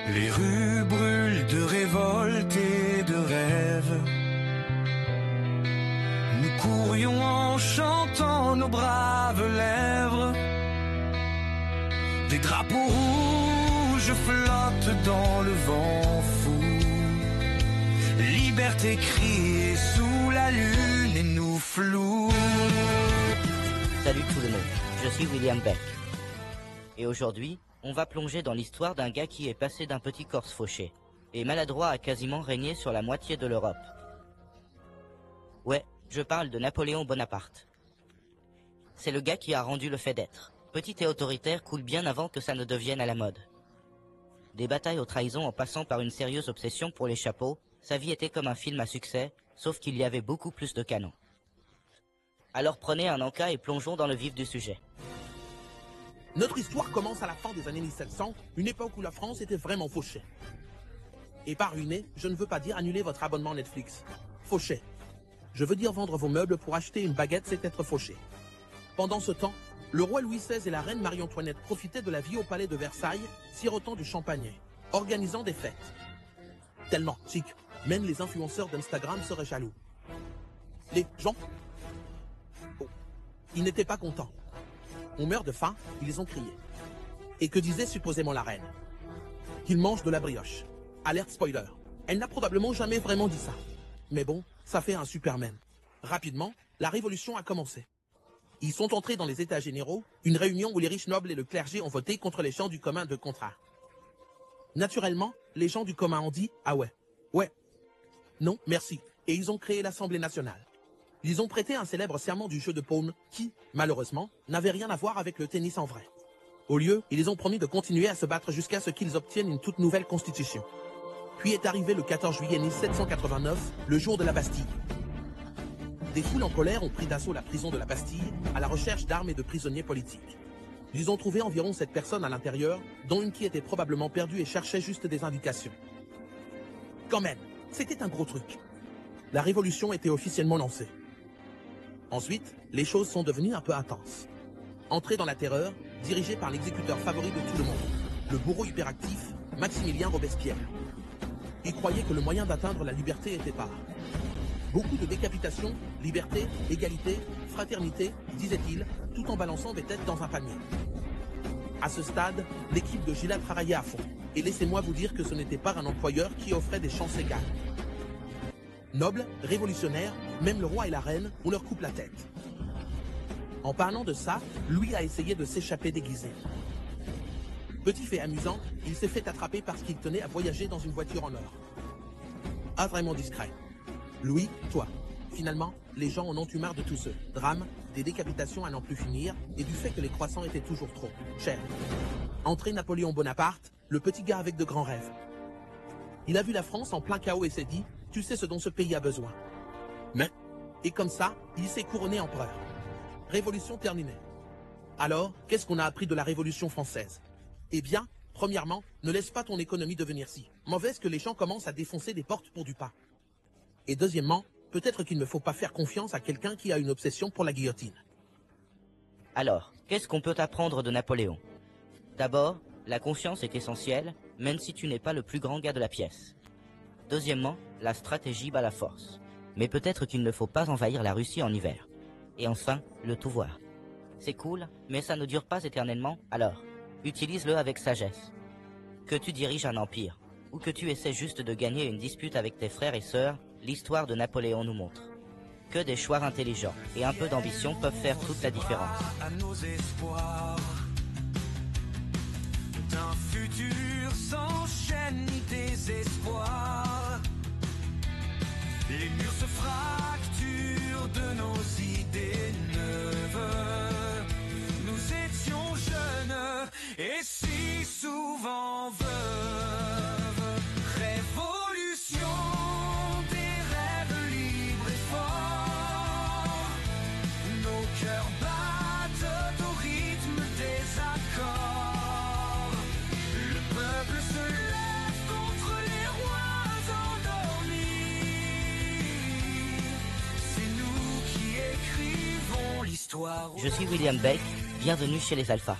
Les rues brûlent de révolte et de rêve. Nous courions en chantant nos braves lèvres. Des drapeaux rouges flottent dans le vent fou. Liberté criée sous la lune et nous floue. Salut tout le monde, je suis William Beck. Et aujourd'hui, on va plonger dans l'histoire d'un gars qui est passé d'un petit Corse fauché et maladroit à quasiment régner sur la moitié de l'Europe. Ouais, je parle de Napoléon Bonaparte. C'est le gars qui a rendu le fait d'être. Petit et autoritaire coule bien avant que ça ne devienne à la mode. Des batailles aux trahisons en passant par une sérieuse obsession pour les chapeaux, sa vie était comme un film à succès, sauf qu'il y avait beaucoup plus de canons. Alors prenez un encas et plongeons dans le vif du sujet. Notre histoire commence à la fin des années 1700, une époque où la France était vraiment fauchée. Et par ruiner, je ne veux pas dire annuler votre abonnement Netflix. Fauché. Je veux dire vendre vos meubles pour acheter une baguette, c'est être fauché. Pendant ce temps, le roi Louis XVI et la reine Marie-Antoinette profitaient de la vie au palais de Versailles, sirotant du champagne, organisant des fêtes. Tellement chic, même les influenceurs d'Instagram seraient jaloux. Les gens, ils n'étaient pas contents. On meurt de faim, ils ont crié. Et que disait supposément la reine? Qu'ils mangent de la brioche. Alerte spoiler. Elle n'a probablement jamais vraiment dit ça. Mais bon, ça fait un Superman. Rapidement, la révolution a commencé. Ils sont entrés dans les états généraux, une réunion où les riches nobles et le clergé ont voté contre les gens du commun de contrat. Naturellement, les gens du commun ont dit « Ah ouais, ouais, non, merci », et ils ont créé l'Assemblée nationale. Ils ont prêté un célèbre serment du jeu de paume qui, malheureusement, n'avait rien à voir avec le tennis en vrai. Au lieu, ils ont promis de continuer à se battre jusqu'à ce qu'ils obtiennent une toute nouvelle constitution. Puis est arrivé le 14 juillet 1789, le jour de la Bastille. Des foules en colère ont pris d'assaut la prison de la Bastille à la recherche d'armes et de prisonniers politiques. Ils ont trouvé environ 7 personnes à l'intérieur, dont une qui était probablement perdue et cherchait juste des indications. Quand même, c'était un gros truc. La révolution était officiellement lancée. Ensuite, les choses sont devenues un peu intenses. Entré dans la terreur, dirigé par l'exécuteur favori de tout le monde, le bourreau hyperactif, Maximilien Robespierre. Il croyait que le moyen d'atteindre la liberté était par beaucoup de décapitations, liberté, égalité, fraternité, disait-il, tout en balançant des têtes dans un panier. À ce stade, l'équipe de Gila travaillait à fond, et laissez-moi vous dire que ce n'était pas un employeur qui offrait des chances égales. Nobles, révolutionnaires, même le roi et la reine, on leur coupe la tête. En parlant de ça, Louis a essayé de s'échapper déguisé. Petit fait amusant, il s'est fait attraper parce qu'il tenait à voyager dans une voiture en or. Ah, vraiment discret. Louis, toi. Finalement, les gens en ont eu marre de tout ce drame, des décapitations à n'en plus finir, et du fait que les croissants étaient toujours trop chers. Entré Napoléon Bonaparte, le petit gars avec de grands rêves. Il a vu la France en plein chaos et s'est dit, tu sais ce dont ce pays a besoin. Mais, et comme ça, il s'est couronné empereur. Révolution terminée. Alors, qu'est-ce qu'on a appris de la Révolution française? Eh bien, premièrement, ne laisse pas ton économie devenir si mauvaise que les gens commencent à défoncer des portes pour du pain. Et deuxièmement, peut-être qu'il ne faut pas faire confiance à quelqu'un qui a une obsession pour la guillotine. Alors, qu'est-ce qu'on peut apprendre de Napoléon? D'abord, la confiance est essentielle, même si tu n'es pas le plus grand gars de la pièce. Deuxièmement, la stratégie bat la force. Mais peut-être qu'il ne faut pas envahir la Russie en hiver. Et enfin, le pouvoir. C'est cool, mais ça ne dure pas éternellement, alors utilise-le avec sagesse. Que tu diriges un empire, ou que tu essaies juste de gagner une dispute avec tes frères et sœurs, l'histoire de Napoléon nous montre que des choix intelligents et un peu d'ambition peuvent faire toute la différence. À nos espoirs d'un futur sans chaîne ni désespoir. Les murs se fracturent de nos idées neuves. Nous étions jeunes et si souvent veuves. Révolution des rêves libres et forts. Nos cœurs battent au rythme des accords. Le peuple se lève contre les rois endormis. C'est nous qui écrivons l'histoire. Je suis William Beck, bienvenue chez les Alphas.